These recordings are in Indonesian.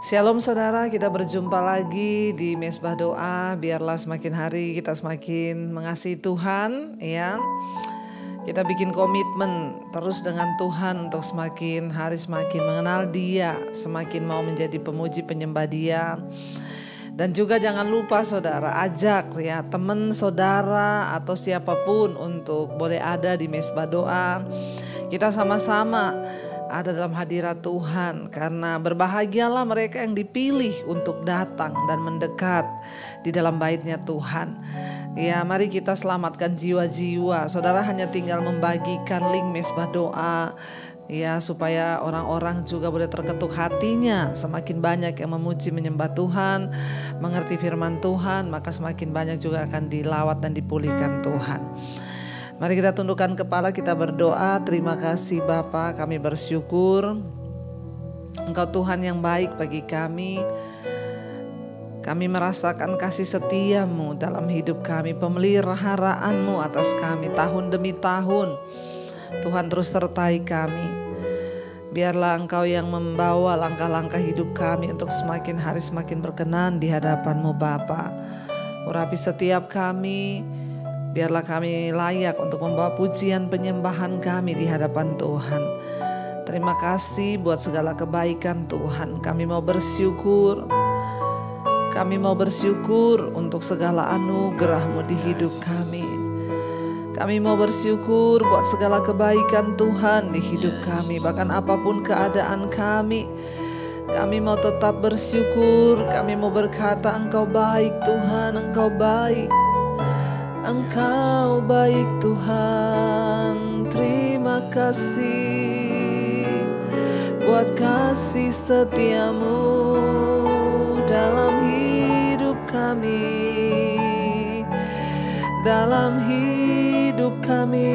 Shalom saudara, kita berjumpa lagi di Mesbah Doa. Biarlah semakin hari kita semakin mengasihi Tuhan, ya. Kita bikin komitmen terus dengan Tuhan untuk semakin hari semakin mengenal Dia, semakin mau menjadi pemuji penyembah Dia. Dan juga jangan lupa saudara, ajak ya teman saudara atau siapapun untuk boleh ada di Mesbah Doa. Kita sama-sama ada dalam hadirat Tuhan, karena berbahagialah mereka yang dipilih untuk datang dan mendekat di dalam bait-Nya Tuhan. Ya, mari kita selamatkan jiwa-jiwa. Saudara hanya tinggal membagikan link Mesbah Doa, ya, supaya orang-orang juga boleh terketuk hatinya. Semakin banyak yang memuji menyembah Tuhan, mengerti firman Tuhan, maka semakin banyak juga akan dilawat dan dipulihkan Tuhan. Mari kita tundukkan kepala, kita berdoa. Terima kasih Bapa, kami bersyukur Engkau Tuhan yang baik bagi kami. Kami merasakan kasih setia-Mu dalam hidup kami, pemeliharaanmu atas kami tahun demi tahun. Tuhan terus sertai kami. Biarlah Engkau yang membawa langkah-langkah hidup kami untuk semakin hari semakin berkenan di hadapan-Mu Bapa. Urapi setiap kami. Biarlah kami layak untuk membawa pujian penyembahan kami di hadapan Tuhan. Terima kasih buat segala kebaikan Tuhan. Kami mau bersyukur. Kami mau bersyukur untuk segala anugerah-Mu di hidup kami. Kami mau bersyukur buat segala kebaikan Tuhan di hidup kami. Bahkan apapun keadaan kami mau tetap bersyukur. Kami mau berkata Engkau baik Tuhan, Engkau baik. Engkau baik Tuhan, terima kasih buat kasih setia-Mu dalam hidup kami, dalam hidup kami.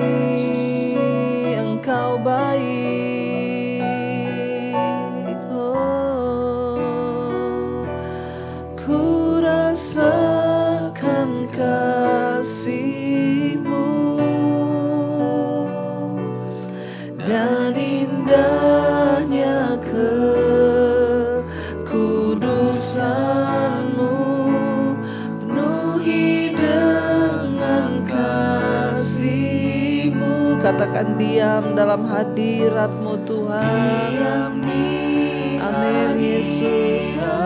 Engkau baik, oh, ku rasakan kasih-Mu dan indahnya kekudusan-Mu, penuhi dengan kasih-Mu. Katakan diam dalam hadirat-Mu Tuhan. Amin Yesus.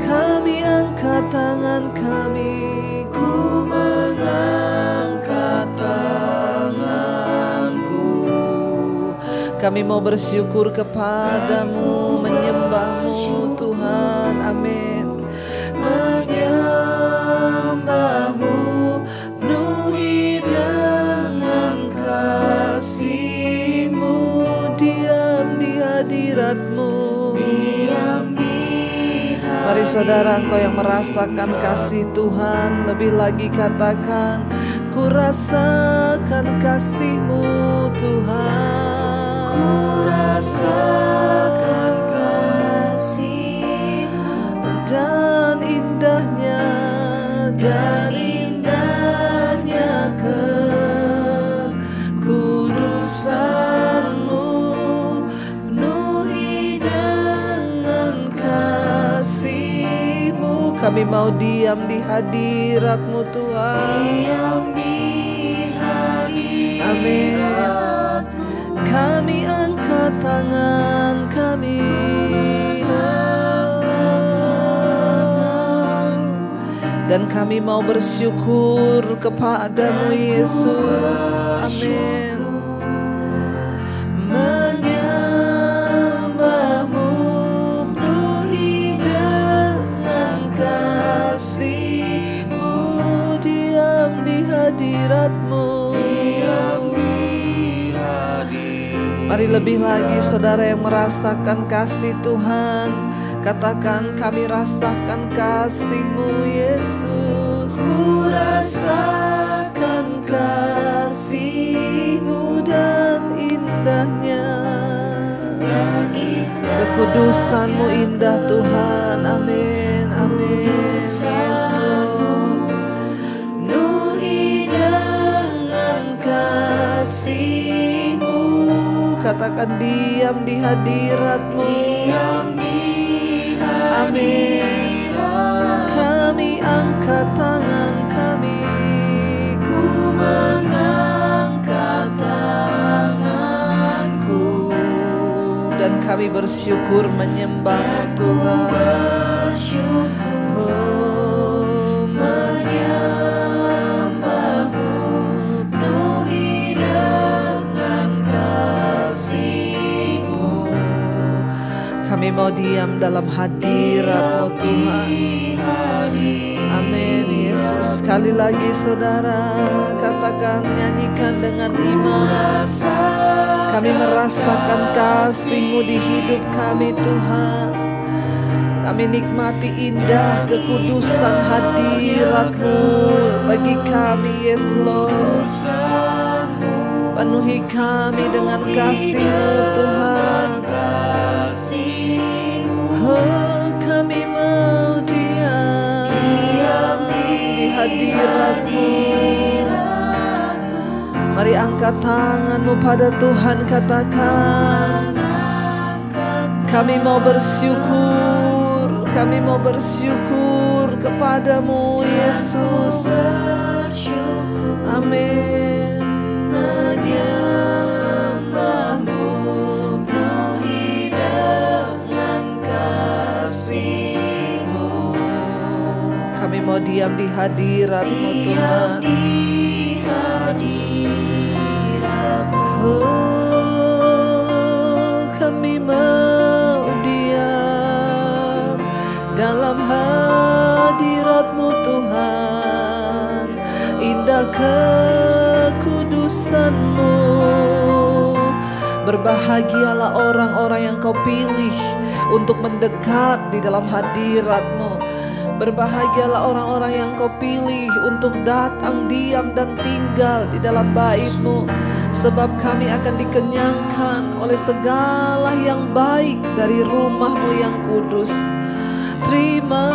Kami angkat tangan kami, ku mengangkat tanganku. Kami mau bersyukur kepadamu, menyembah-Mu Tuhan. Amin. Menyembah-Mu, penuhi dengan kasih-Mu. Diam di hadirat-Mu. Mari saudara, engkau yang merasakan kasih Tuhan, lebih lagi katakan, ku rasakan kasih-Mu Tuhan. Ku rasakan kasih-Mu dan indahnya kekudusan-Mu, penuhi dengan kasih-Mu. Kami mau diam di hadirat-Mu Tuhan. Amin. Kami angkat tangan kami, dan kami mau bersyukur kepadamu Yesus. Amin. Menyembah-Mu, penuhi dengan kasih-Mu, diam di hadirat-Mu. Mari lebih lagi saudara yang merasakan kasih Tuhan, katakan kami rasakan kasih-Mu Yesus. Ku rasakan kasih-Mu dan indahnya kekudusan-Mu indah Tuhan. Amin, amin. Yes Lord. Penuhi dengan kasih-Mu. Katakan diam di hadirat-Mu. Diam di Amin. Kami angkat tangan kami, ku mengangkat tanganku, dan kami bersyukur menyembah Tuhan. Oh, menyembahmu penuhi dengan kasih-Mu. Kami mau diam dalam hadirat-Mu Tuhan. Amin Yesus. Sekali lagi saudara katakan, nyanyikan dengan iman. Kami merasakan kasih-Mu di hidup kami Tuhan. Kami nikmati indah kekudusan hadirat-Mu bagi kami, yes Lord. Penuhi kami dengan kasih-Mu Tuhan. Oh, kami mau diam di hadirat-Mu. Mari angkat tanganmu pada Tuhan, katakan, kami mau bersyukur, kami mau bersyukur kepadamu Yesus. Amin. Menyembahmu penuhi dengan kasih-Mu. Kami mau diam di hadirat-Mu Tuhan. Oh, kami mau diam dalam hadirat-Mu Tuhan. Indah kekudusan-Mu. Berbahagialah orang-orang yang Kau pilih untuk mendekat di dalam hadirat-Mu. Berbahagialah orang-orang yang Kau pilih untuk datang, diam, dan tinggal di dalam bait-Mu. Sebab kami akan dikenyangkan oleh segala yang baik dari rumah-Mu yang kudus. Terima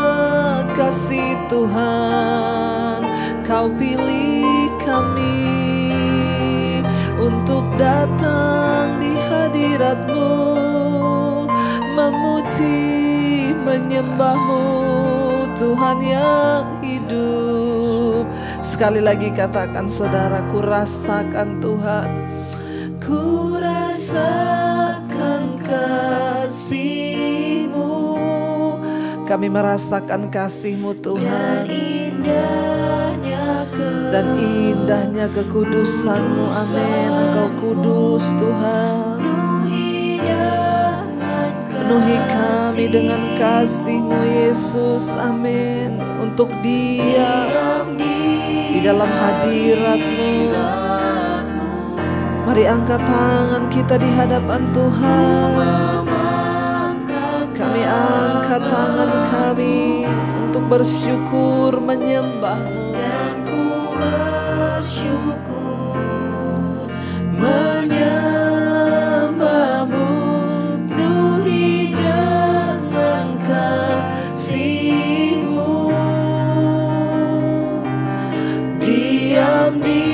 kasih Tuhan, Kau pilih kami untuk datang di hadirat-Mu, memuji, menyembah-Mu Tuhan yang hidup. Sekali lagi katakan saudara, ku rasakan Tuhan, ku rasakan kasih-Mu. Kami merasakan kasih-Mu Tuhan, dan indahnya kekudusan-Mu. Amin. Engkau kudus Tuhan. Penuhi kami dengan kasih-Mu Yesus. Amin. Untuk diam di dalam hadirat-Mu. Mari angkat tangan kita di hadapan Tuhan. Kami angkat tangan kami untuk bersyukur menyembah-Mu. Menyembah-Mu penuhi dengan kasih-Mu. Diam di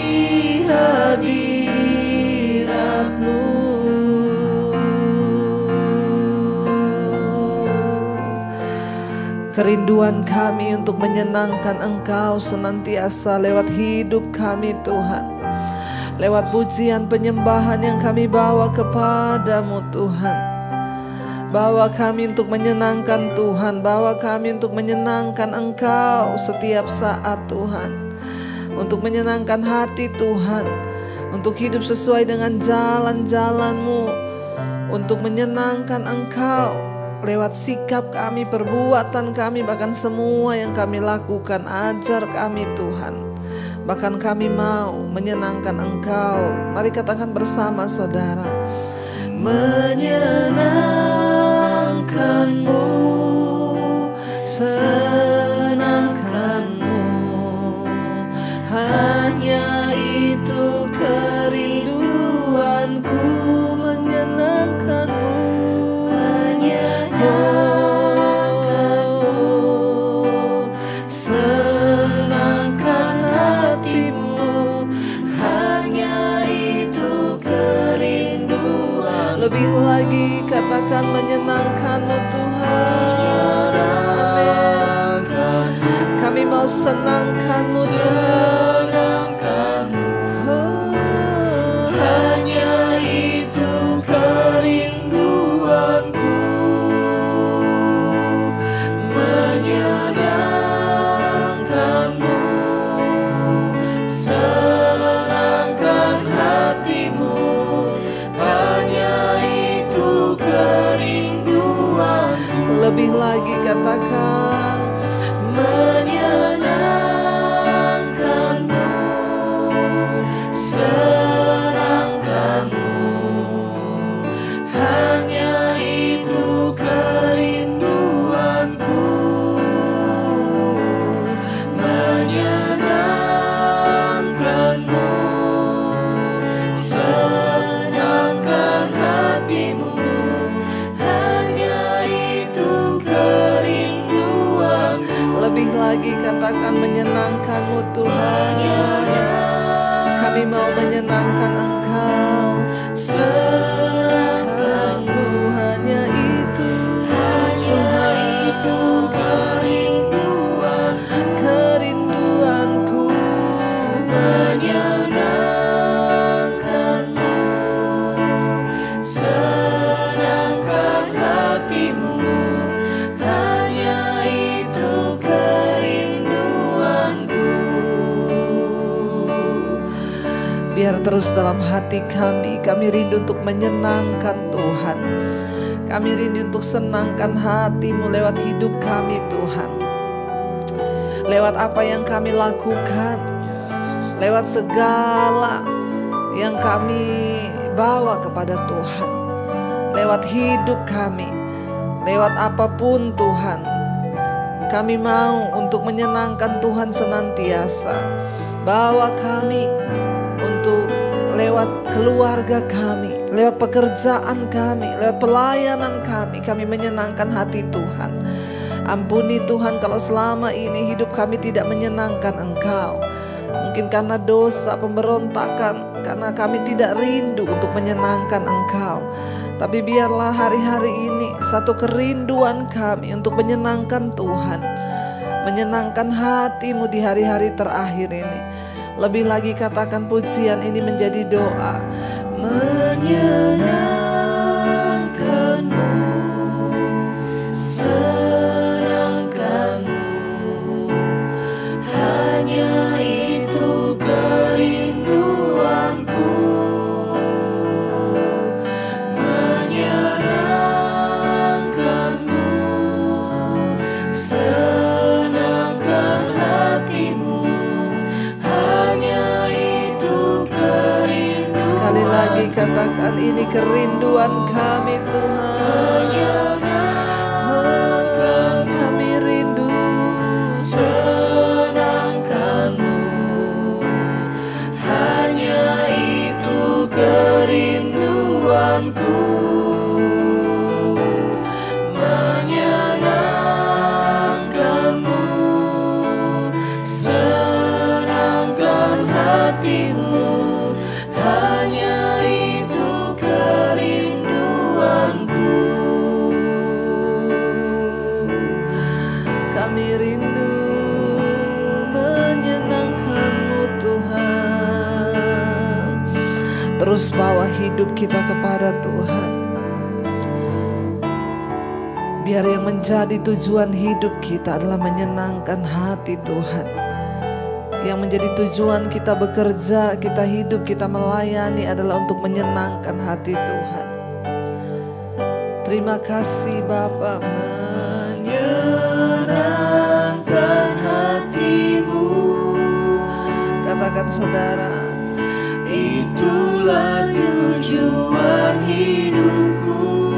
hadirat-Mu. Kerinduan kami untuk menyenangkan Engkau senantiasa lewat hidup kami Tuhan. Lewat pujian penyembahan yang kami bawa kepadamu Tuhan. Bawa kami untuk menyenangkan Tuhan. Bawa kami untuk menyenangkan Engkau setiap saat Tuhan. Untuk menyenangkan hati Tuhan. Untuk hidup sesuai dengan jalan-jalan-Mu. Untuk menyenangkan Engkau lewat sikap kami, perbuatan kami, bahkan semua yang kami lakukan. Ajar kami Tuhan. Bahkan kami mau menyenangkan Engkau. Mari katakan bersama saudara. Menyenangkan-Mu, senangkan-Mu, hanya itu kerinduanku. Menyenangkan-Mu, senangkan hatimu, hanya itu kerinduan. Lebih lagi katakan menyenangkan menyenangkan-Mu Tuhan. Amin. Kami mau senangkan-Mu Tuhan. Hanya itu kerinduanku, menyenangkan-Mu, senangkan hatimu. Hanya itu kerinduanku. Lebih lagi katakan, menyenangkan-Mu, senangkan-Mu. Hanya itu kerinduanku, menyenangkan-Mu, senangkan hatimu. Hanya itu kerinduanku. Lebih lagi katakan, menyenangkan-Mu Tuhan. Kami mau menyenangkan Engkau, senangkan-Mu. Hanya itu Tuhan, kerinduanku, menyenangkan-Mu, senangkan hatimu. Hanya itu kerinduanku. Biar terus dalam hati kami rindu untuk menyenangkan Tuhan. Kami rindu untuk senangkan hati-Mu lewat hidup kami Tuhan. Lewat apa yang kami lakukan, lewat segala yang kami bawa kepada Tuhan, lewat hidup kami, lewat apapun Tuhan. Kami mau untuk menyenangkan Tuhan senantiasa. Bawa kami untuk lewat keluarga kami, lewat pekerjaan kami, lewat pelayanan kami menyenangkan hati Tuhan. Ampuni Tuhan kalau selama ini hidup kami tidak menyenangkan Engkau. Mungkin karena dosa, pemberontakan, karena kami tidak rindu untuk menyenangkan Engkau. Tapi biarlah hari-hari ini satu kerinduan kami untuk menyenangkan Tuhan, menyenangkan hati-Mu di hari-hari terakhir ini. Lebih lagi katakan pujian ini menjadi doa. Menyenangkan-Mu, senangkan-Mu. Hanya itu kerinduanku, menyenangkan-Mu, senangkan hatimu. Hanya itu kerinduan. Sekali lagi katakan, ini kerinduan kami Tuhan. Kami rindu senangkan-Mu. Hanya itu kerinduanku, menyenangkan-Mu, senangkan hatimu. Hanya itu kerinduanku. Kami rindu menyenangkan-Mu Tuhan. Terus bawa hidup kita kepada Tuhan. Biar yang menjadi tujuan hidup kita adalah menyenangkan hati Tuhan. Yang menjadi tujuan kita bekerja, kita hidup, kita melayani adalah untuk menyenangkan hati Tuhan. Terima kasih Bapa. Menyenangkan hatimu. Katakan saudara, itulah tujuan hidupku.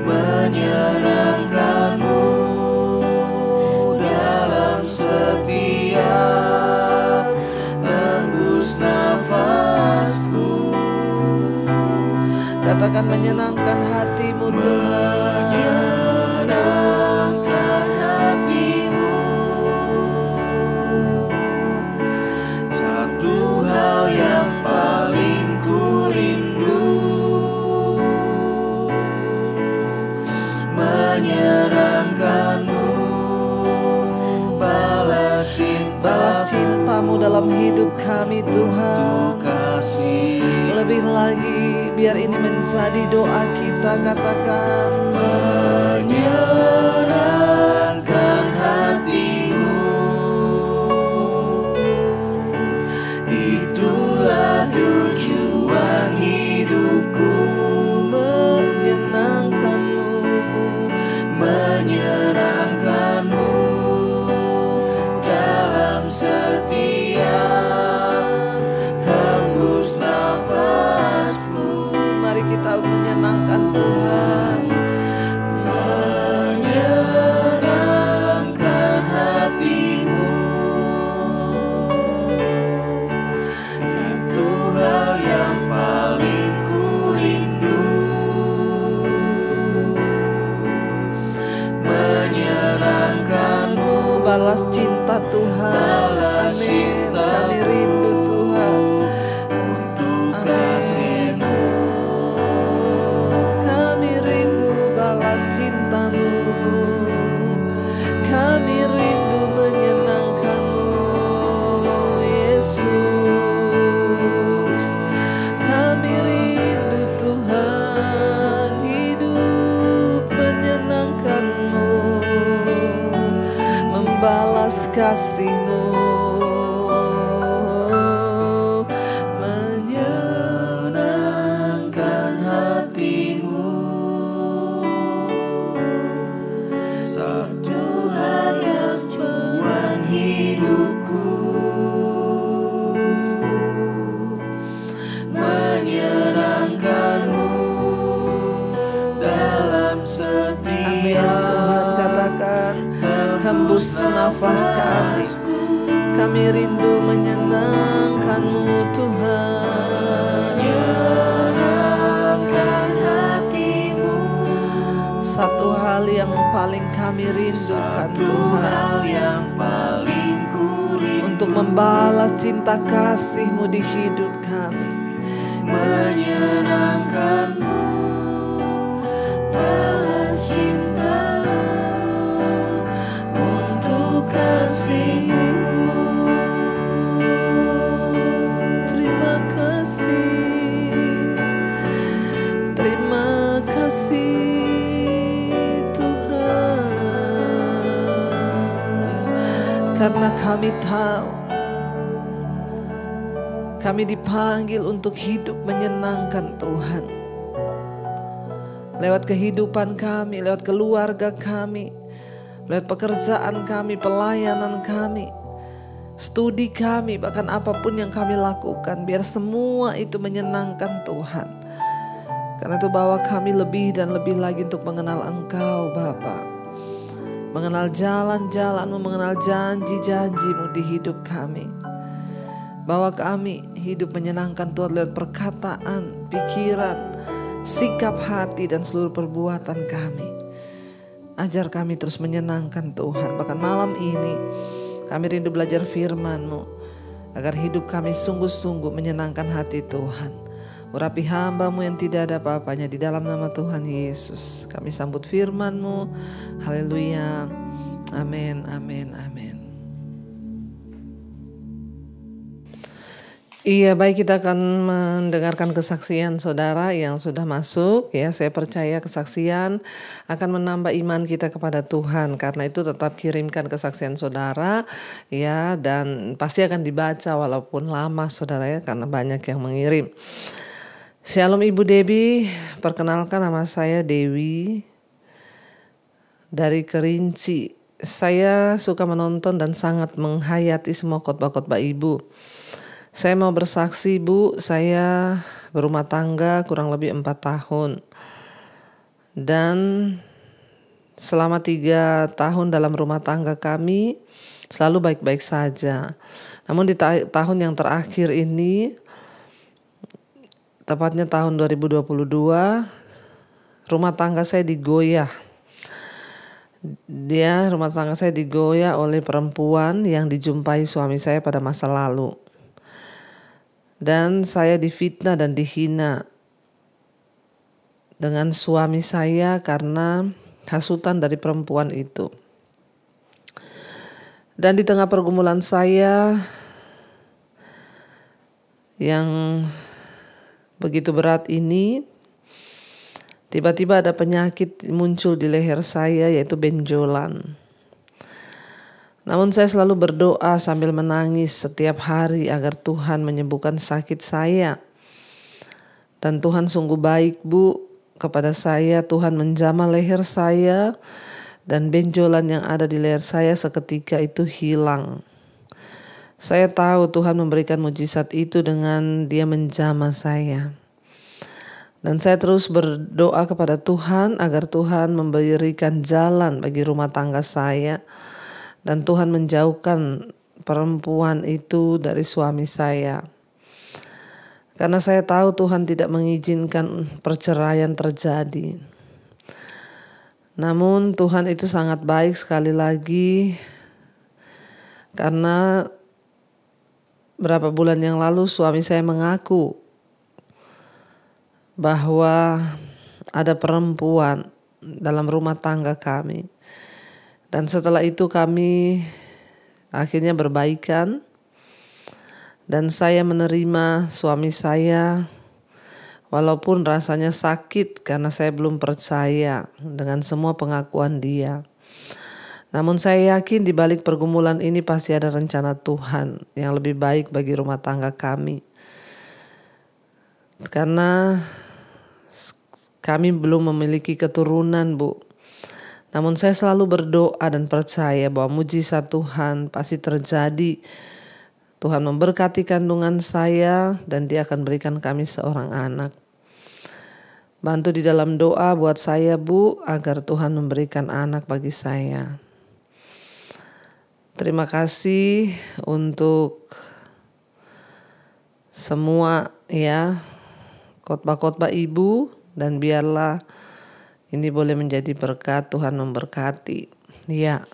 Menyenangkan-Mu dalam setiap hembus nafasku. Katakan, menyenangkan hati-Mu Tuhan. Menyenangkan hati-Mu. Satu hal yang paling ku rindu, cinta-Mu dalam hidup kami Tuhan. Lebih lagi biar ini menjadi doa kita, katakan menyenangkan hati-Mu. Itulah tujuan hidupku, menyenangkan-Mu, menyenangkan-Mu dalam setiap hembus nafasku. Mari kita menyenangkan Tuhan, menyenangkan hati-Mu. Itu hal yang paling ku rindu, menyenangkan-Mu. Balas cinta Tuhan, amin. Kami rindu Tuhan untuk kasih-Mu. Kami rindu balas cinta-Mu. Kami rindu menyenangkan-Mu, Yesus. Kami rindu Tuhan, hidup menyenangkan-Mu, membalas kasih-Mu, menyenangkan hati-Mu. Satu hal yang tujuan hidupku, menyenangkan-Mu dalam setiap. Amin. Tuhan, katakan hembus nafas kami. Kami rindu menyenangkan-Mu Tuhan. Menyenangkan hati-Mu. Satu hal yang paling kami rindukan Tuhan, yang paling ku rindu, untuk membalas cinta kasih-Mu di hidup kami. Menyenangkan-Mu, balas cinta-Mu untuk kasih-Mu. Terima kasih, terima kasih Tuhan, karena kami tahu kami dipanggil untuk hidup menyenangkan Tuhan. Lewat kehidupan kami, lewat keluarga kami, lewat pekerjaan kami, pelayanan kami, studi kami, bahkan apapun yang kami lakukan, biar semua itu menyenangkan Tuhan. Karena itu bawa kami lebih dan lebih lagi untuk mengenal Engkau Bapa, mengenal jalan-jalan-Mu, mengenal janji-janji-Mu di hidup kami. Bawa kami hidup menyenangkan Tuhan lewat perkataan, pikiran, sikap hati, dan seluruh perbuatan kami. Ajar kami terus menyenangkan Tuhan. Bahkan malam ini kami rindu belajar firman-Mu, agar hidup kami sungguh-sungguh menyenangkan hati Tuhan. Urapi hamba-Mu yang tidak ada apa-apanya, di dalam nama Tuhan Yesus kami sambut firman-Mu. Haleluya. Amin, amin, amin. Iya, baik, kita akan mendengarkan kesaksian saudara yang sudah masuk ya. Saya percaya kesaksian akan menambah iman kita kepada Tuhan. Karena itu tetap kirimkan kesaksian saudara ya, dan pasti akan dibaca walaupun lama saudara ya, karena banyak yang mengirim. Shalom Ibu Debbie, perkenalkan nama saya Dewi dari Kerinci. Saya suka menonton dan sangat menghayati semua khotbah-khotbah Ibu. Saya mau bersaksi Bu, saya berumah tangga kurang lebih 4 tahun. Dan selama 3 tahun dalam rumah tangga kami selalu baik-baik saja. Namun di tahun yang terakhir ini, tepatnya tahun 2022, rumah tangga saya digoyah. Rumah tangga saya digoyah oleh perempuan yang dijumpai suami saya pada masa lalu. Dan saya difitnah dan dihina dengan suami saya karena hasutan dari perempuan itu. Dan di tengah pergumulan saya yang begitu berat ini, tiba-tiba ada penyakit muncul di leher saya, yaitu benjolan. Namun saya selalu berdoa sambil menangis setiap hari agar Tuhan menyembuhkan sakit saya. Dan Tuhan sungguh baik, Bu, kepada saya. Tuhan menjamah leher saya dan benjolan yang ada di leher saya seketika itu hilang. Saya tahu Tuhan memberikan mujizat itu dengan Dia menjamah saya. Dan saya terus berdoa kepada Tuhan agar Tuhan memberikan jalan bagi rumah tangga saya. Dan Tuhan menjauhkan perempuan itu dari suami saya. Karena saya tahu Tuhan tidak mengizinkan perceraian terjadi. Namun Tuhan itu sangat baik sekali lagi. Karena berapa bulan yang lalu suami saya mengaku bahwa ada perempuan dalam rumah tangga kami. Dan setelah itu kami akhirnya berbaikan. Dan saya menerima suami saya walaupun rasanya sakit karena saya belum percaya dengan semua pengakuan dia. Namun saya yakin di balik pergumulan ini pasti ada rencana Tuhan yang lebih baik bagi rumah tangga kami. Karena kami belum memiliki keturunan, Bu. Namun saya selalu berdoa dan percaya bahwa mujizat Tuhan pasti terjadi. Tuhan memberkati kandungan saya dan Dia akan berikan kami seorang anak. Bantu di dalam doa buat saya, Bu, agar Tuhan memberikan anak bagi saya. Terima kasih untuk semua khotbah-khotbah Ibu, dan biarlah ini boleh menjadi berkat. Tuhan memberkati. Ya.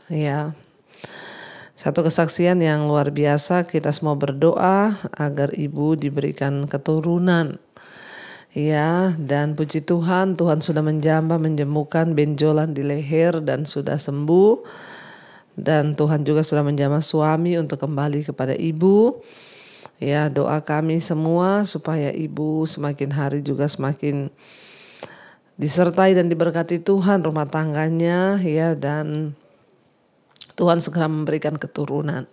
Satu kesaksian yang luar biasa, kita semua berdoa agar Ibu diberikan keturunan. Ya, dan puji Tuhan, Tuhan sudah menyembuhkan benjolan di leher dan sudah sembuh. Dan Tuhan juga sudah menjamah suami untuk kembali kepada Ibu. Ya, doa kami semua supaya Ibu semakin hari juga semakin disertai dan diberkati Tuhan rumah tangganya, ya, dan Tuhan segera memberikan keturunan.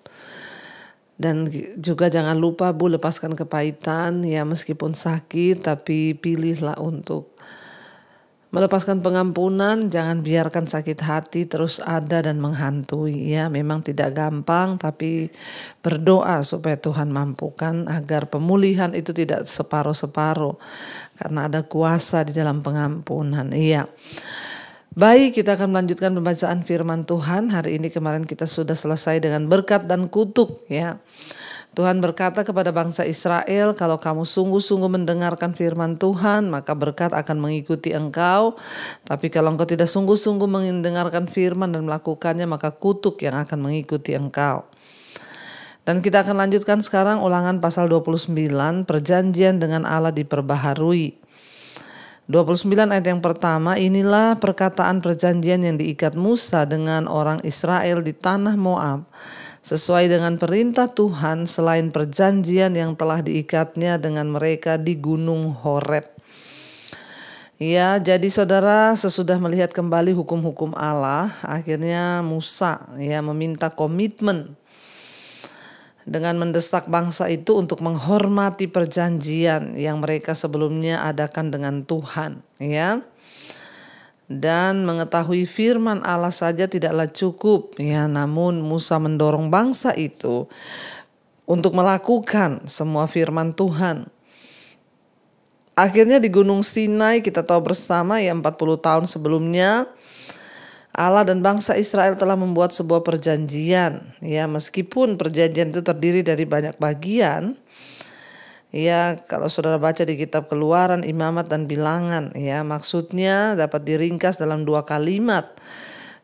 Dan juga jangan lupa, Bu, lepaskan kepahitan, ya, meskipun sakit tapi pilihlah untuk melepaskan pengampunan. Jangan biarkan sakit hati terus ada dan menghantui, ya. Memang tidak gampang, tapi berdoa supaya Tuhan mampukan agar pemulihan itu tidak separuh-separuh, karena ada kuasa di dalam pengampunan. Iya. Baik, kita akan melanjutkan pembacaan firman Tuhan. Hari ini kemarin kita sudah selesai dengan berkat dan kutuk, ya. Tuhan berkata kepada bangsa Israel, kalau kamu sungguh-sungguh mendengarkan firman Tuhan, maka berkat akan mengikuti engkau. Tapi kalau engkau tidak sungguh-sungguh mendengarkan firman dan melakukannya, maka kutuk yang akan mengikuti engkau. Dan kita akan lanjutkan sekarang Ulangan pasal 29, perjanjian dengan Allah diperbaharui. 29 ayat yang pertama, inilah perkataan perjanjian yang diikat Musa dengan orang Israel di tanah Moab, sesuai dengan perintah Tuhan, selain perjanjian yang telah diikatnya dengan mereka di gunung Horeb. Ya, jadi saudara, sesudah melihat kembali hukum-hukum Allah, akhirnya Musa meminta komitmen dengan mendesak bangsa itu untuk menghormati perjanjian yang mereka sebelumnya adakan dengan Tuhan, ya. Dan mengetahui firman Allah saja tidaklah cukup, ya, namun Musa mendorong bangsa itu untuk melakukan semua firman Tuhan. Akhirnya di Gunung Sinai kita tahu bersama, ya, 40 tahun sebelumnya Allah dan bangsa Israel telah membuat sebuah perjanjian, ya, meskipun perjanjian itu terdiri dari banyak bagian. Ya, kalau saudara baca di kitab Keluaran, Imamat, dan Bilangan, ya, maksudnya dapat diringkas dalam 2 kalimat,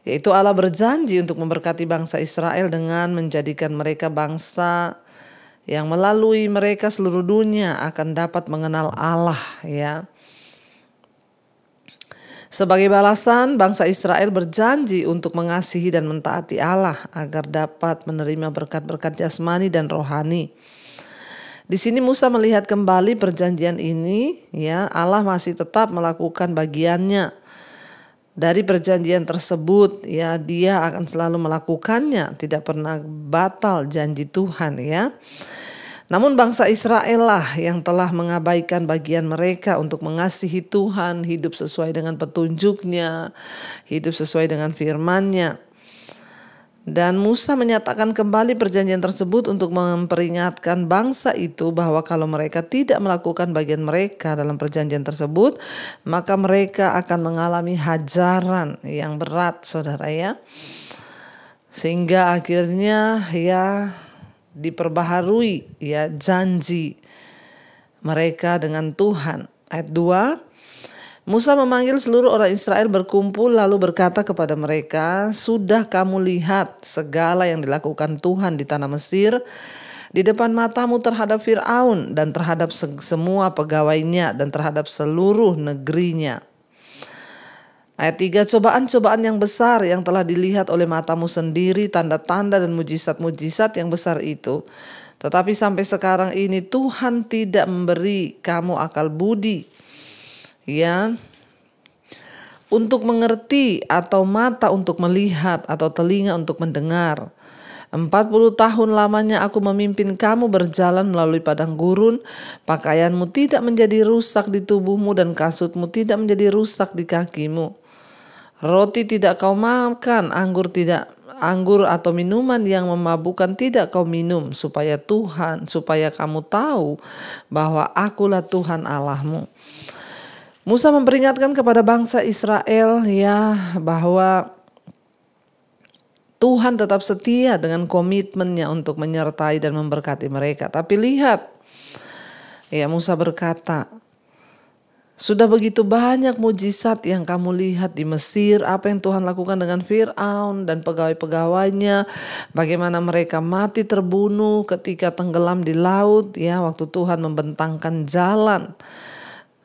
yaitu Allah berjanji untuk memberkati bangsa Israel dengan menjadikan mereka bangsa yang melalui mereka seluruh dunia akan dapat mengenal Allah, ya. Sebagai balasan, bangsa Israel berjanji untuk mengasihi dan mentaati Allah agar dapat menerima berkat-berkat jasmani dan rohani. Di sini Musa melihat kembali perjanjian ini, ya, Allah masih tetap melakukan bagiannya dari perjanjian tersebut, ya, dia akan selalu melakukannya, tidak pernah batal janji Tuhan, ya. Namun bangsa Israel lah yang telah mengabaikan bagian mereka untuk mengasihi Tuhan, hidup sesuai dengan petunjuk-Nya, hidup sesuai dengan firman-Nya. Dan Musa menyatakan kembali perjanjian tersebut untuk memperingatkan bangsa itu bahwa kalau mereka tidak melakukan bagian mereka dalam perjanjian tersebut, maka mereka akan mengalami hajaran yang berat, saudara, ya. Sehingga akhirnya, ya, diperbaharui, ya, janji mereka dengan Tuhan. Ayat 2, Musa memanggil seluruh orang Israel berkumpul lalu berkata kepada mereka, "Sudah kamu lihat segala yang dilakukan Tuhan di tanah Mesir di depan matamu terhadap Fir'aun dan terhadap semua pegawainya dan terhadap seluruh negerinya." Ayat 3, cobaan-cobaan yang besar yang telah dilihat oleh matamu sendiri, tanda-tanda dan mujizat-mujizat yang besar itu. Tetapi sampai sekarang ini Tuhan tidak memberi kamu akal budi, ya, untuk mengerti, atau mata untuk melihat, atau telinga untuk mendengar. 40 tahun lamanya aku memimpin kamu berjalan melalui padang gurun. Pakaianmu tidak menjadi rusak di tubuhmu dan kasutmu tidak menjadi rusak di kakimu. Roti tidak kau makan, anggur atau minuman yang memabukkan tidak kau minum, supaya kamu tahu bahwa akulah Tuhan Allahmu. Musa memperingatkan kepada bangsa Israel, ya, bahwa Tuhan tetap setia dengan komitmennya untuk menyertai dan memberkati mereka. Tapi lihat, ya, Musa berkata, sudah begitu banyak mujizat yang kamu lihat di Mesir, apa yang Tuhan lakukan dengan Fir'aun dan pegawai-pegawainya, bagaimana mereka mati terbunuh ketika tenggelam di laut, ya, waktu Tuhan membentangkan jalan,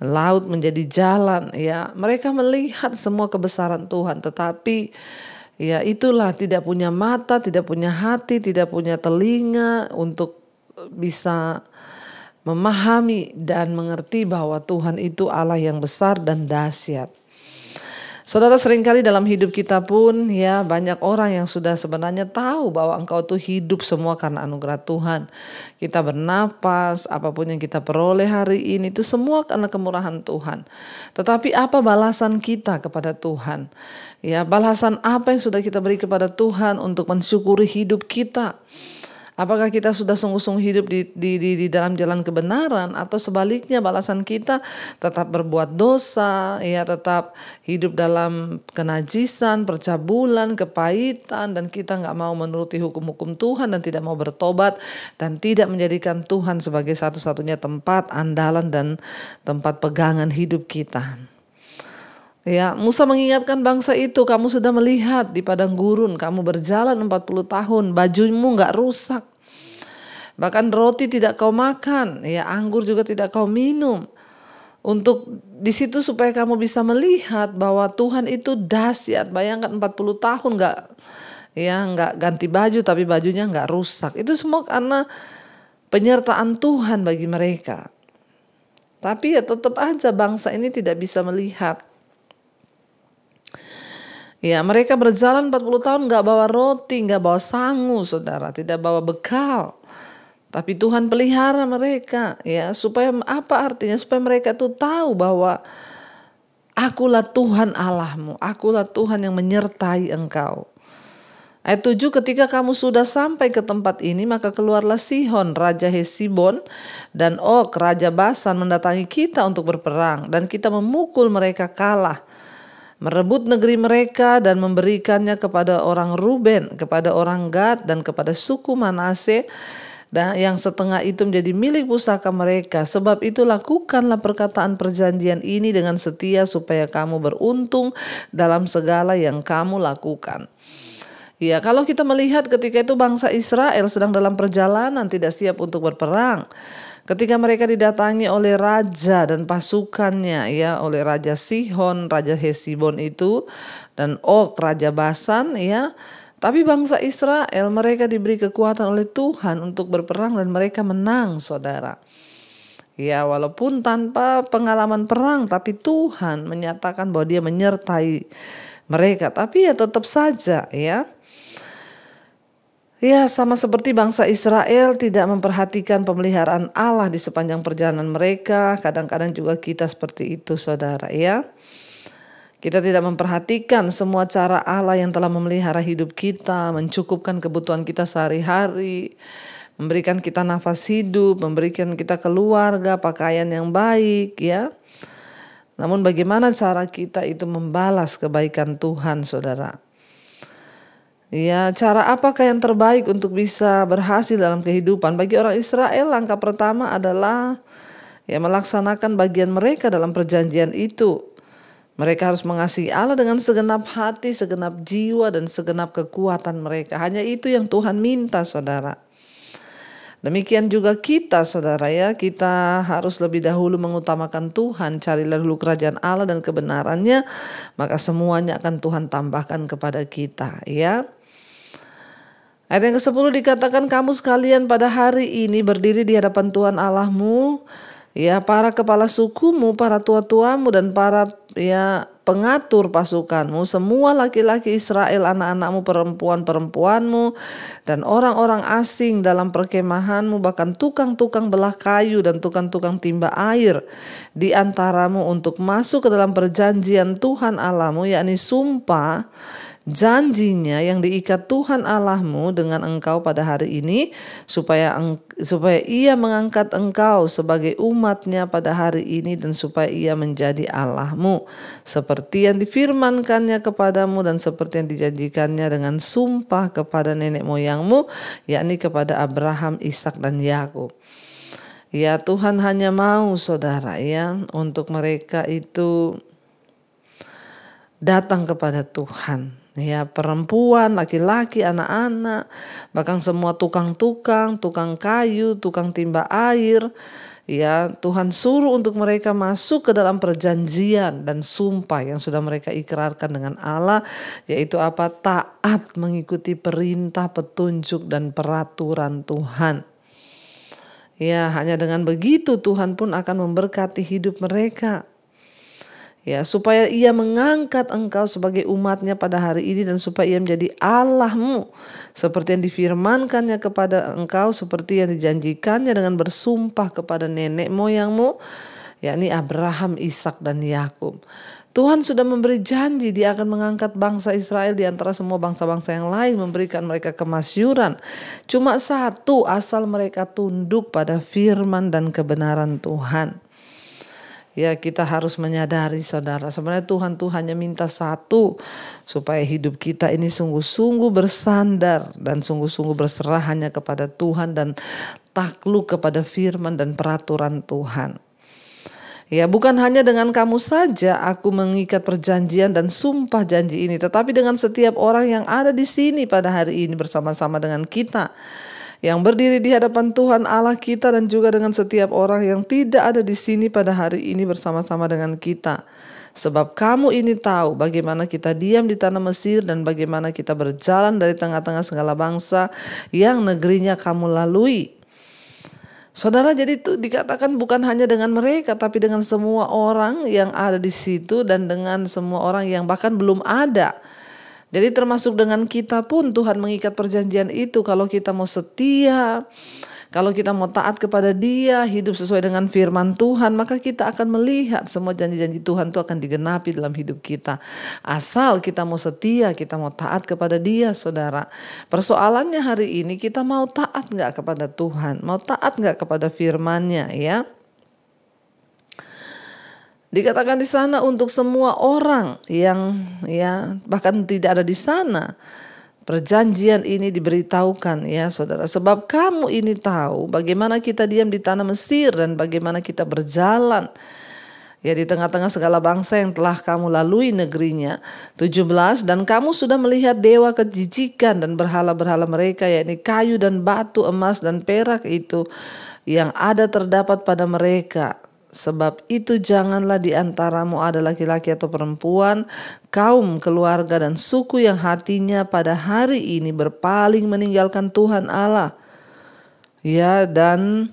laut menjadi jalan, ya. Mereka melihat semua kebesaran Tuhan, tetapi, ya, itulah, tidak punya mata, tidak punya hati, tidak punya telinga untuk bisa memahami dan mengerti bahwa Tuhan itu Allah yang besar dan dahsyat. Saudara, seringkali dalam hidup kita pun, ya, banyak orang yang sudah sebenarnya tahu bahwa engkau tuh hidup semua karena anugerah Tuhan. Kita bernapas, apapun yang kita peroleh hari ini itu semua karena kemurahan Tuhan. Tetapi apa balasan kita kepada Tuhan? Ya, balasan apa yang sudah kita beri kepada Tuhan untuk mensyukuri hidup kita? Apakah kita sudah sungguh-sungguh hidup di dalam jalan kebenaran, atau sebaliknya balasan kita tetap berbuat dosa, ya, tetap hidup dalam kenajisan, percabulan, kepahitan, dan kita nggak mau menuruti hukum-hukum Tuhan dan tidak mau bertobat dan tidak menjadikan Tuhan sebagai satu-satunya tempat andalan dan tempat pegangan hidup kita. Ya, Musa mengingatkan bangsa itu, kamu sudah melihat di padang gurun, kamu berjalan 40 tahun, bajumu gak rusak. Bahkan roti tidak kau makan, ya, anggur juga tidak kau minum. Untuk di situ supaya kamu bisa melihat bahwa Tuhan itu dahsyat. Bayangkan 40 tahun gak ganti baju, tapi bajunya gak rusak. Itu semua karena penyertaan Tuhan bagi mereka. Tapi ya tetap aja bangsa ini tidak bisa melihat. Ya, mereka berjalan 40 tahun gak bawa roti, gak bawa sangu, saudara, tidak bawa bekal. Tapi Tuhan pelihara mereka, ya, supaya apa artinya? Supaya mereka tuh tahu bahwa akulah Tuhan Allahmu, akulah Tuhan yang menyertai engkau. Ayat 7, ketika kamu sudah sampai ke tempat ini, maka keluarlah Sihon, Raja Hesibon, dan Og, Raja Basan mendatangi kita untuk berperang, dan kita memukul mereka kalah, merebut negeri mereka dan memberikannya kepada orang Ruben, kepada orang Gad, dan kepada suku Manase, dan yang setengah itu menjadi milik pusaka mereka. Sebab itu lakukanlah perkataan perjanjian ini dengan setia supaya kamu beruntung dalam segala yang kamu lakukan. Ya, kalau kita melihat ketika itu bangsa Israel sedang dalam perjalanan, tidak siap untuk berperang. Ketika mereka didatangi oleh raja dan pasukannya, ya, oleh Raja Sihon, Raja Hesibon itu, dan Og, Raja Basan, ya. Tapi bangsa Israel, mereka diberi kekuatan oleh Tuhan untuk berperang dan mereka menang, saudara. Ya, walaupun tanpa pengalaman perang, tapi Tuhan menyatakan bahwa Dia menyertai mereka. Tapi ya tetap saja, ya. Ya, sama seperti bangsa Israel tidak memperhatikan pemeliharaan Allah di sepanjang perjalanan mereka. Kadang-kadang juga kita seperti itu, saudara, ya. Kita tidak memperhatikan semua cara Allah yang telah memelihara hidup kita, mencukupkan kebutuhan kita sehari-hari, memberikan kita nafas hidup, memberikan kita keluarga, pakaian yang baik, ya. Namun bagaimana cara kita itu membalas kebaikan Tuhan, saudara? Ya, cara apakah yang terbaik untuk bisa berhasil dalam kehidupan? Bagi orang Israel, langkah pertama adalah ya melaksanakan bagian mereka dalam perjanjian itu. Mereka harus mengasihi Allah dengan segenap hati, segenap jiwa, dan segenap kekuatan mereka. Hanya itu yang Tuhan minta, saudara. Demikian juga kita, saudara, ya. Kita harus lebih dahulu mengutamakan Tuhan. Carilah dulu kerajaan Allah dan kebenarannya, maka semuanya akan Tuhan tambahkan kepada kita, ya. Ayat yang ke-10 dikatakan, kamu sekalian pada hari ini berdiri di hadapan Tuhan Allahmu, ya, para kepala sukumu, para tua-tuamu, dan para ya pengatur pasukanmu, semua laki-laki Israel, anak-anakmu, perempuan-perempuanmu, dan orang-orang asing dalam perkemahanmu, bahkan tukang-tukang belah kayu dan tukang-tukang timba air di antaramu untuk masuk ke dalam perjanjian Tuhan Allahmu, yakni sumpah janjinya yang diikat Tuhan Allahmu dengan engkau pada hari ini, supaya Ia mengangkat engkau sebagai umatnya pada hari ini, dan supaya Ia menjadi Allahmu seperti yang difirmankannya kepadamu dan seperti yang dijanjikannya dengan sumpah kepada nenek moyangmu, yakni kepada Abraham, Ishak, dan Yakub. Ya, Tuhan hanya mau, saudara, ya, untuk mereka itu datang kepada Tuhan. Ya, perempuan, laki-laki, anak-anak, bahkan semua tukang-tukang, tukang kayu, tukang timba air, ya, Tuhan suruh untuk mereka masuk ke dalam perjanjian dan sumpah yang sudah mereka ikrarkan dengan Allah, yaitu apa? Taat mengikuti perintah, petunjuk, dan peraturan Tuhan. Ya, hanya dengan begitu Tuhan pun akan memberkati hidup mereka. Ya, supaya Ia mengangkat engkau sebagai umatnya pada hari ini, dan supaya Ia menjadi Allahmu seperti yang difirmankannya kepada engkau, seperti yang dijanjikannya dengan bersumpah kepada nenek moyangmu, yakni Abraham, Ishak, dan Yakub. Tuhan sudah memberi janji Dia akan mengangkat bangsa Israel di antara semua bangsa-bangsa yang lain, memberikan mereka kemasyuran. Cuma satu, asal mereka tunduk pada firman dan kebenaran Tuhan. Ya, kita harus menyadari, saudara, sebenarnya Tuhan hanya minta satu, supaya hidup kita ini sungguh-sungguh bersandar dan sungguh-sungguh berserah hanya kepada Tuhan dan takluk kepada firman dan peraturan Tuhan. Ya, bukan hanya dengan kamu saja aku mengikat perjanjian dan sumpah janji ini, tetapi dengan setiap orang yang ada di sini pada hari ini bersama-sama dengan kita, yang berdiri di hadapan Tuhan Allah kita, dan juga dengan setiap orang yang tidak ada di sini pada hari ini bersama-sama dengan kita. Sebab kamu ini tahu bagaimana kita diam di tanah Mesir dan bagaimana kita berjalan dari tengah-tengah segala bangsa yang negerinya kamu lalui. Saudara, jadi itu dikatakan bukan hanya dengan mereka, tapi dengan semua orang yang ada di situ dan dengan semua orang yang bahkan belum ada. Jadi termasuk dengan kita pun Tuhan mengikat perjanjian itu. Kalau kita mau setia, kalau kita mau taat kepada Dia, hidup sesuai dengan firman Tuhan, maka kita akan melihat semua janji-janji Tuhan itu akan digenapi dalam hidup kita. Asal kita mau setia, kita mau taat kepada Dia, saudara. Persoalannya hari ini, kita mau taat gak kepada Tuhan? Mau taat gak kepada firman-Nya, ya? Dikatakan di sana untuk semua orang yang ya bahkan tidak ada di sana. Perjanjian ini diberitahukan, ya saudara. Sebab kamu ini tahu bagaimana kita diam di tanah Mesir dan bagaimana kita berjalan. ya di tengah-tengah segala bangsa yang telah kamu lalui negerinya. 17, dan kamu sudah melihat dewa kejijikan dan berhala-berhala mereka, yakni kayu dan batu, emas dan perak itu yang ada terdapat pada mereka. Sebab itu janganlah di antaramu ada laki-laki atau perempuan, kaum, keluarga dan suku yang hatinya pada hari ini berpaling meninggalkan Tuhan Allah, ya, dan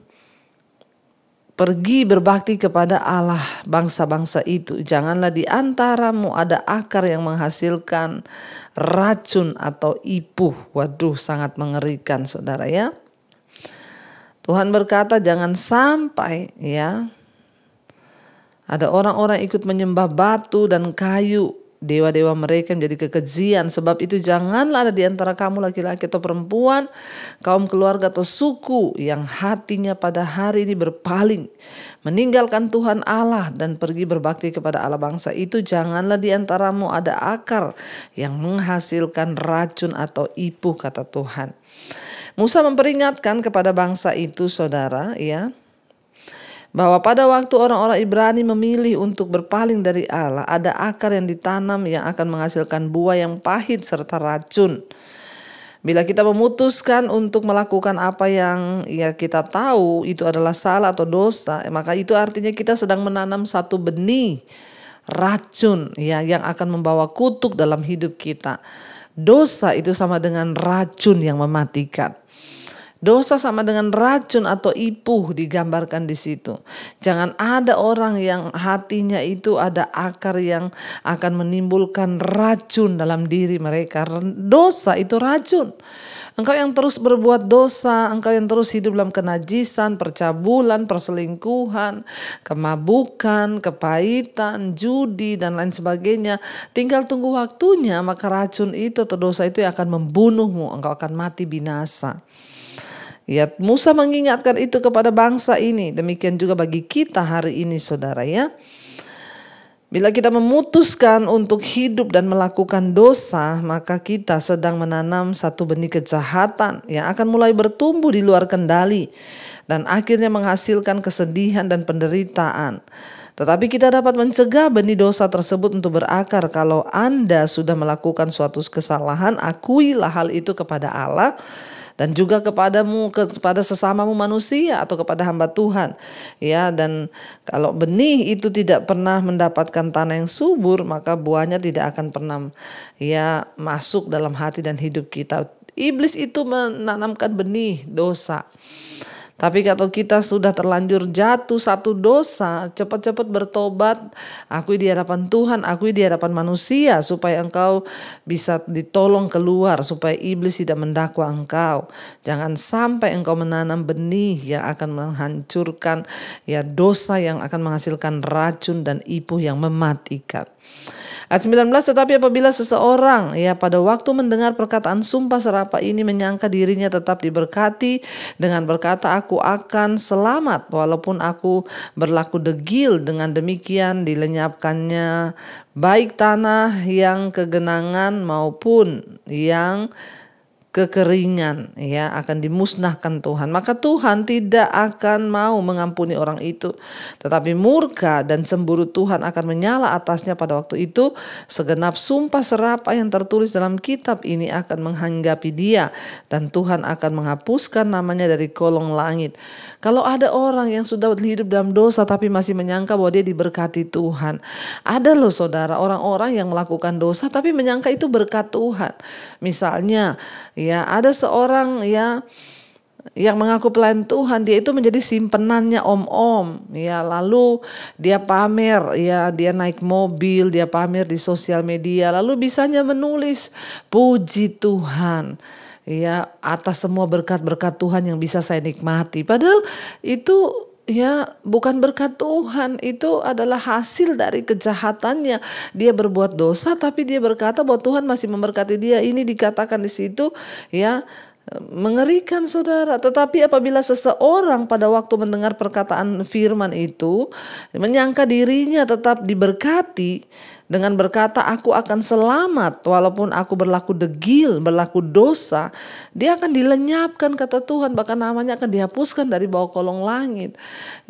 pergi berbakti kepada Allah bangsa-bangsa itu. Janganlah di antaramu ada akar yang menghasilkan racun atau ipuh. Waduh, sangat mengerikan saudara ya. Tuhan berkata jangan sampai ya ada orang-orang ikut menyembah batu dan kayu, dewa-dewa mereka menjadi kekejian. Sebab itu janganlah ada di antara kamu laki-laki atau perempuan, kaum, keluarga atau suku yang hatinya pada hari ini berpaling meninggalkan Tuhan Allah dan pergi berbakti kepada Allah bangsa itu. Janganlah di antaramu ada akar yang menghasilkan racun atau ipuh, kata Tuhan. Musa memperingatkan kepada bangsa itu saudara ya, bahwa pada waktu orang-orang Ibrani memilih untuk berpaling dari Allah, ada akar yang ditanam yang akan menghasilkan buah yang pahit serta racun. Bila kita memutuskan untuk melakukan apa yang ya kita tahu itu adalah salah atau dosa, maka itu artinya kita sedang menanam satu benih racun ya yang akan membawa kutuk dalam hidup kita. Dosa itu sama dengan racun yang mematikan. Dosa sama dengan racun atau ipuh digambarkan di situ. Jangan ada orang yang hatinya itu ada akar yang akan menimbulkan racun dalam diri mereka. Dosa itu racun. Engkau yang terus berbuat dosa, engkau yang terus hidup dalam kenajisan, percabulan, perselingkuhan, kemabukan, kepahitan, judi dan lain sebagainya. Tinggal tunggu waktunya, maka racun itu atau dosa itu yang akan membunuhmu. Engkau akan mati binasa. Ya, Musa mengingatkan itu kepada bangsa ini. Demikian juga bagi kita hari ini saudara ya. Bila kita memutuskan untuk hidup dan melakukan dosa, maka kita sedang menanam satu benih kejahatan yang akan mulai bertumbuh di luar kendali dan akhirnya menghasilkan kesedihan dan penderitaan. Tetapi kita dapat mencegah benih dosa tersebut untuk berakar. Kalau Anda sudah melakukan suatu kesalahan, akuilah hal itu kepada Allah dan juga kepada sesamamu manusia atau kepada hamba Tuhan. Ya, dan kalau benih itu tidak pernah mendapatkan tanah yang subur, maka buahnya tidak akan pernah ya masuk dalam hati dan hidup kita. Iblis itu menanamkan benih dosa. Tapi kalau kita sudah terlanjur jatuh satu dosa, cepat-cepat bertobat, akui di hadapan Tuhan, akui di hadapan manusia, supaya engkau bisa ditolong keluar, supaya iblis tidak mendakwa engkau. Jangan sampai engkau menanam benih yang akan menghancurkan ya dosa yang akan menghasilkan racun dan ipuh yang mematikan. Ayat 19, tetapi apabila seseorang ya pada waktu mendengar perkataan sumpah serapah ini menyangka dirinya tetap diberkati dengan berkata aku akan selamat walaupun aku berlaku degil, dengan demikian dilenyapkannya baik tanah yang kegenangan maupun yang kekeringan ya akan dimusnahkan Tuhan. Maka Tuhan tidak akan mau mengampuni orang itu, tetapi murka dan cemburu Tuhan akan menyala atasnya pada waktu itu. Segenap sumpah serapah yang tertulis dalam kitab ini akan menghinggapi dia, dan Tuhan akan menghapuskan namanya dari kolong langit. Kalau ada orang yang sudah hidup dalam dosa tapi masih menyangka bahwa dia diberkati Tuhan, ada loh saudara orang-orang yang melakukan dosa tapi menyangka itu berkat Tuhan. Misalnya ya ada seorang ya yang mengaku pelayan Tuhan, dia itu menjadi simpenannya om-om ya, lalu dia pamer ya, dia naik mobil, dia pamer di sosial media, lalu bisanya menulis puji Tuhan ya atas semua berkat-berkat Tuhan yang bisa saya nikmati. Padahal itu ya bukan berkat Tuhan, itu adalah hasil dari kejahatannya. Dia berbuat dosa tapi dia berkata bahwa Tuhan masih memberkati dia. Ini dikatakan di situ ya, Mengerikan saudara. Tetapi apabila seseorang pada waktu mendengar perkataan firman itu menyangka dirinya tetap diberkati dengan berkata aku akan selamat walaupun aku berlaku degil, berlaku dosa, dia akan dilenyapkan kata Tuhan, bahkan namanya akan dihapuskan dari bawah kolong langit.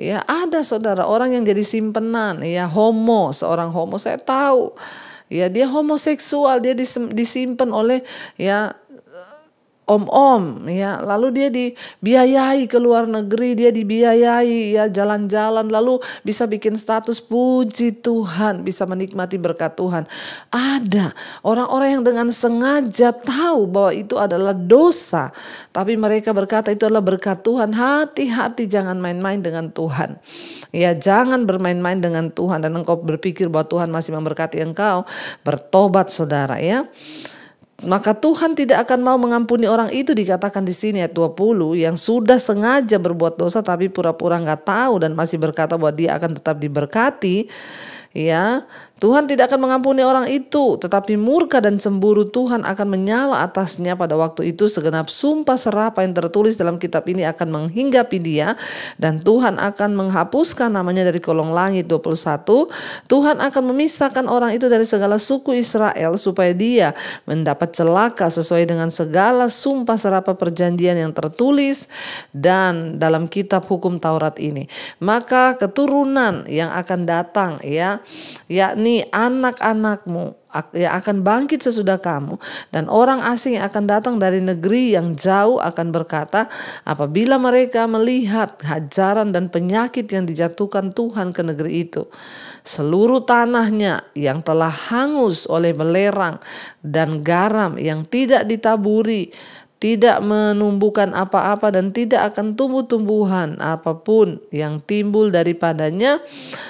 Ya, ada saudara orang yang jadi simpenan, ya seorang homo saya tahu. Ya, dia homoseksual, dia disimpan oleh ya om-om, ya, lalu dia dibiayai ke luar negeri, dia dibiayai ya jalan-jalan, lalu bisa bikin status puji Tuhan, bisa menikmati berkat Tuhan. Ada orang-orang yang dengan sengaja tahu bahwa itu adalah dosa, tapi mereka berkata itu adalah berkat Tuhan. Hati-hati, jangan main-main dengan Tuhan. Ya, jangan bermain-main dengan Tuhan dan engkau berpikir bahwa Tuhan masih memberkati engkau. Bertobat saudara ya. Maka Tuhan tidak akan mau mengampuni orang itu, dikatakan di sini ayat 20, yang sudah sengaja berbuat dosa tapi pura-pura nggak tahu dan masih berkata bahwa dia akan tetap diberkati. Ya, Tuhan tidak akan mengampuni orang itu, tetapi murka dan cemburu Tuhan akan menyala atasnya pada waktu itu. Segenap sumpah serapah yang tertulis dalam kitab ini akan menghinggapi dia, dan Tuhan akan menghapuskan namanya dari kolong langit. 21, Tuhan akan memisahkan orang itu dari segala suku Israel supaya dia mendapat celaka sesuai dengan segala sumpah serapah perjanjian yang tertulis dan dalam kitab hukum Taurat ini. Maka keturunan yang akan datang yakni anak-anakmu yang akan bangkit sesudah kamu, dan orang asing yang akan datang dari negeri yang jauh akan berkata, apabila mereka melihat hajaran dan penyakit yang dijatuhkan Tuhan ke negeri itu, seluruh tanahnya yang telah hangus oleh belerang dan garam yang tidak ditaburi, tidak menumbuhkan apa-apa dan tidak akan tumbuh-tumbuhan apapun yang timbul daripadanya,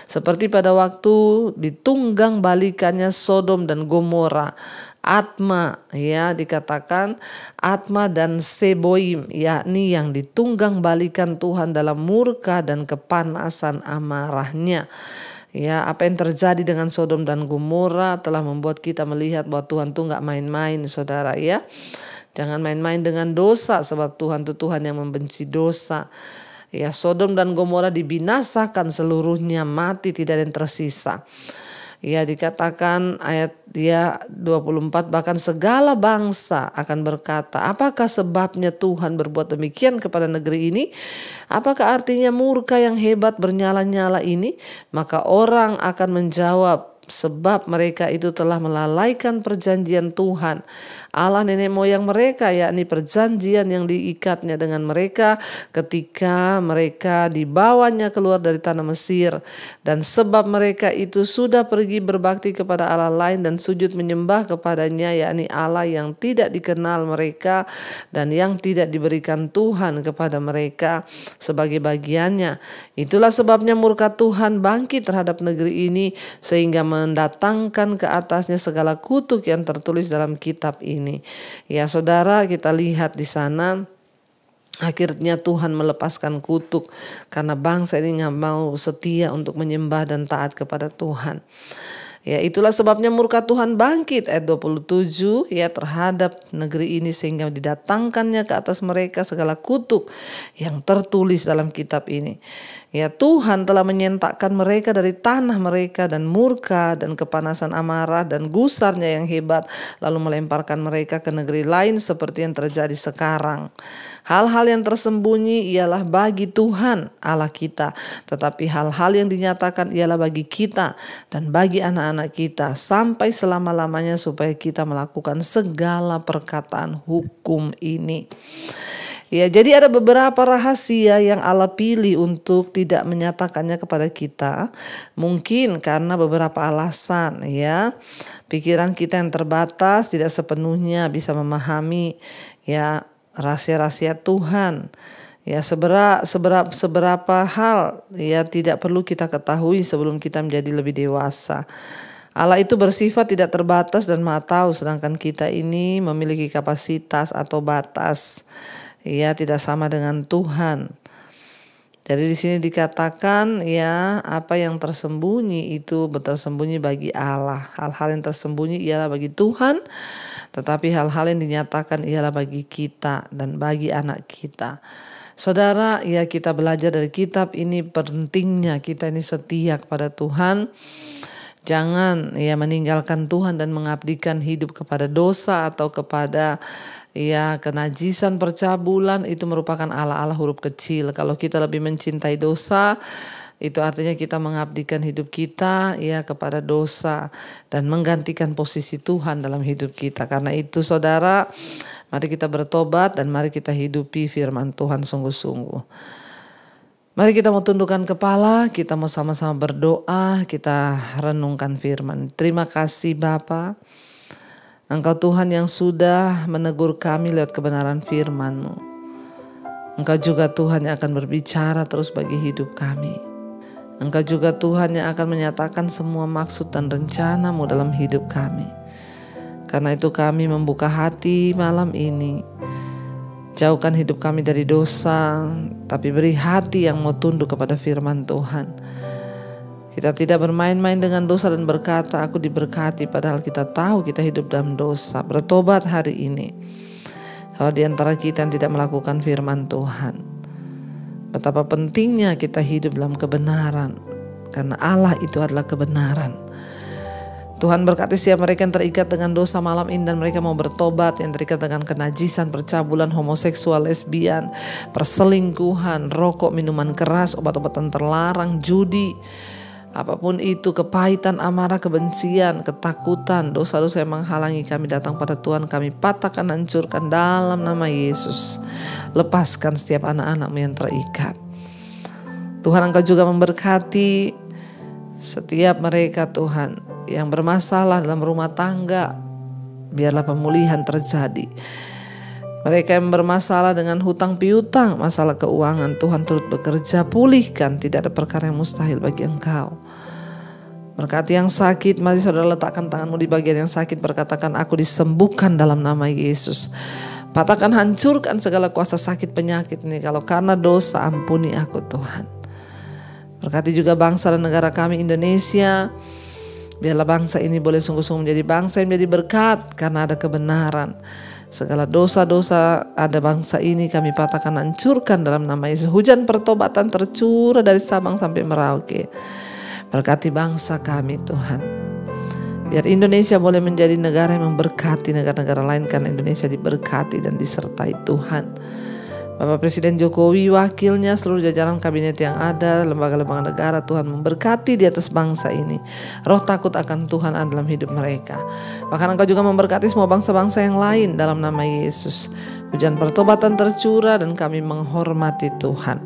seperti pada waktu ditunggang balikannya Sodom dan Gomora. Atma, ya, dikatakan Atma dan Seboim, yakni yang ditunggang balikan Tuhan dalam murka dan kepanasan amarahnya. Ya, apa yang terjadi dengan Sodom dan Gomora telah membuat kita melihat bahwa Tuhan tuh gak main-main saudara ya. Jangan main-main dengan dosa, sebab Tuhan itu Tuhan yang membenci dosa. Ya, Sodom dan Gomora dibinasakan seluruhnya, mati, tidak ada yang tersisa. Ya, dikatakan ayat 24, bahkan segala bangsa akan berkata, apakah sebabnya Tuhan berbuat demikian kepada negeri ini? Apakah artinya murka yang hebat bernyala-nyala ini? Maka orang akan menjawab, sebab mereka itu telah melalaikan perjanjian Tuhan Allah nenek moyang mereka, yakni perjanjian yang diikatnya dengan mereka ketika mereka dibawanya keluar dari tanah Mesir. Dan sebab mereka itu sudah pergi berbakti kepada Allah lain dan sujud menyembah kepadanya, yakni Allah yang tidak dikenal mereka dan yang tidak diberikan Tuhan kepada mereka sebagai bagiannya. Itulah sebabnya murka Tuhan bangkit terhadap negeri ini, sehingga mendatangkan ke atasnya segala kutuk yang tertulis dalam kitab ini. Ya saudara, kita lihat di sana akhirnya Tuhan melepaskan kutuk karena bangsa ini nggak mau setia untuk menyembah dan taat kepada Tuhan. Ya, itulah sebabnya murka Tuhan bangkit ayat 27 ya terhadap negeri ini, sehingga didatangkannya ke atas mereka segala kutuk yang tertulis dalam kitab ini. Ya, Tuhan telah menyentakkan mereka dari tanah mereka dan murka dan kepanasan amarah dan gusarnya yang hebat, lalu melemparkan mereka ke negeri lain seperti yang terjadi sekarang. Hal-hal yang tersembunyi ialah bagi Tuhan Allah kita, tetapi hal-hal yang dinyatakan ialah bagi kita dan bagi anak-anak kita sampai selama-lamanya, supaya kita melakukan segala perkataan hukum ini. Ya, jadi ada beberapa rahasia yang Allah pilih untuk tidak menyatakannya kepada kita. Mungkin karena beberapa alasan ya. Pikiran kita yang terbatas tidak sepenuhnya bisa memahami ya rahasia-rahasia Tuhan. Ya, seberapa hal ya tidak perlu kita ketahui sebelum kita menjadi lebih dewasa. Allah itu bersifat tidak terbatas dan Maha Tahu, sedangkan kita ini memiliki kapasitas atau batas. Ya, tidak sama dengan Tuhan. Jadi di sini dikatakan ya, apa yang tersembunyi itu tersembunyi bagi Allah. Hal-hal yang tersembunyi ialah bagi Tuhan, tetapi hal-hal yang dinyatakan ialah bagi kita dan bagi anak kita. Saudara, ya kita belajar dari kitab ini pentingnya kita ini setia kepada Tuhan. Jangan ya meninggalkan Tuhan dan mengabdikan hidup kepada dosa atau kepada ya kenajisan, percabulan. Itu merupakan ala-ala huruf kecil. Kalau kita lebih mencintai dosa, itu artinya kita mengabdikan hidup kita ya kepada dosa dan menggantikan posisi Tuhan dalam hidup kita. Karena itu saudara, mari kita bertobat dan mari kita hidupi firman Tuhan sungguh-sungguh. Mari kita mau tundukkan kepala, kita mau sama-sama berdoa, kita renungkan firman. Terima kasih Bapa, Engkau Tuhan yang sudah menegur kami lewat kebenaran firman-Mu. Engkau juga Tuhan yang akan berbicara terus bagi hidup kami. Engkau juga Tuhan yang akan menyatakan semua maksud dan rencana-Mu dalam hidup kami. Karena itu kami membuka hati malam ini. Jauhkan hidup kami dari dosa, tapi beri hati yang mau tunduk kepada firman Tuhan. Kita tidak bermain-main dengan dosa dan berkata, aku diberkati, padahal kita tahu kita hidup dalam dosa. Bertobat hari ini. Kalau di antara kita yang tidak melakukan firman Tuhan, betapa pentingnya kita hidup dalam kebenaran, karena Allah itu adalah kebenaran. Tuhan berkati setiap mereka yang terikat dengan dosa malam ini dan mereka mau bertobat, yang terikat dengan kenajisan, percabulan, homoseksual, lesbian, perselingkuhan, rokok, minuman keras, obat-obatan terlarang, judi, apapun itu, kepahitan, amarah, kebencian, ketakutan, dosa-dosa yang menghalangi kami datang pada Tuhan, kami patahkan, hancurkan dalam nama Yesus. Lepaskan setiap anak-anak-Mu yang terikat. Tuhan, Engkau juga memberkati setiap mereka Tuhan yang bermasalah dalam rumah tangga, biarlah pemulihan terjadi. Mereka yang bermasalah dengan hutang piutang, masalah keuangan, Tuhan turut bekerja, pulihkan, tidak ada perkara yang mustahil bagi Engkau. Berkati yang sakit, mari saudara letakkan tanganmu di bagian yang sakit, berkatakan aku disembuhkan dalam nama Yesus. Patahkan, hancurkan segala kuasa sakit penyakit ini, kalau karena dosa ampuni aku Tuhan. Berkati juga bangsa dan negara kami Indonesia. Biarlah bangsa ini boleh sungguh-sungguh menjadi bangsa yang menjadi berkat karena ada kebenaran. Segala dosa-dosa ada bangsa ini kami patahkan, hancurkan dalam nama Yesus. Hujan pertobatan tercurah dari Sabang sampai Merauke. Berkati bangsa kami Tuhan. Biar Indonesia boleh menjadi negara yang memberkati negara-negara lain karena Indonesia diberkati dan disertai Tuhan. Bapak Presiden Jokowi, wakilnya, seluruh jajaran kabinet yang ada, lembaga-lembaga negara, Tuhan memberkati di atas bangsa ini. Roh takut akan Tuhan ada dalam hidup mereka. Bahkan Engkau juga memberkati semua bangsa-bangsa yang lain dalam nama Yesus. Hujan pertobatan tercurah dan kami menghormati Tuhan.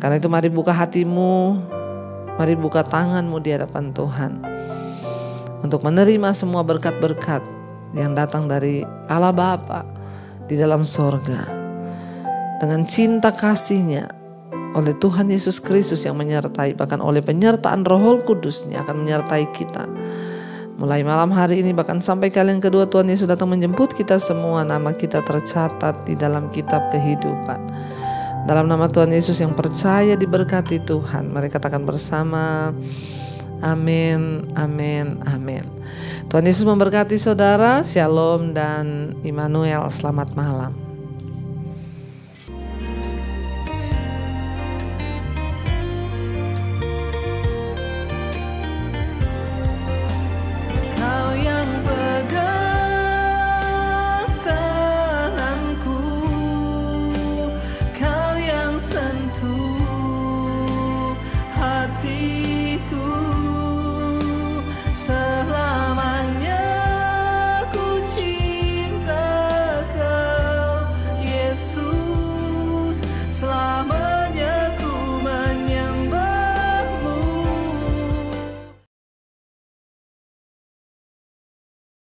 Karena itu mari buka hatimu, mari buka tanganmu di hadapan Tuhan. Untuk menerima semua berkat-berkat yang datang dari Allah Bapa di dalam sorga. Dengan cinta kasih-Nya oleh Tuhan Yesus Kristus yang menyertai, bahkan oleh penyertaan Roh Kudus-Nya akan menyertai kita. Mulai malam hari ini bahkan sampai kali yang kedua Tuhan Yesus datang menjemput kita semua, nama kita tercatat di dalam kitab kehidupan. Dalam nama Tuhan Yesus yang percaya diberkati Tuhan, mari katakan bersama, amin, amin, amin. Tuhan Yesus memberkati saudara, shalom dan Immanuel, selamat malam.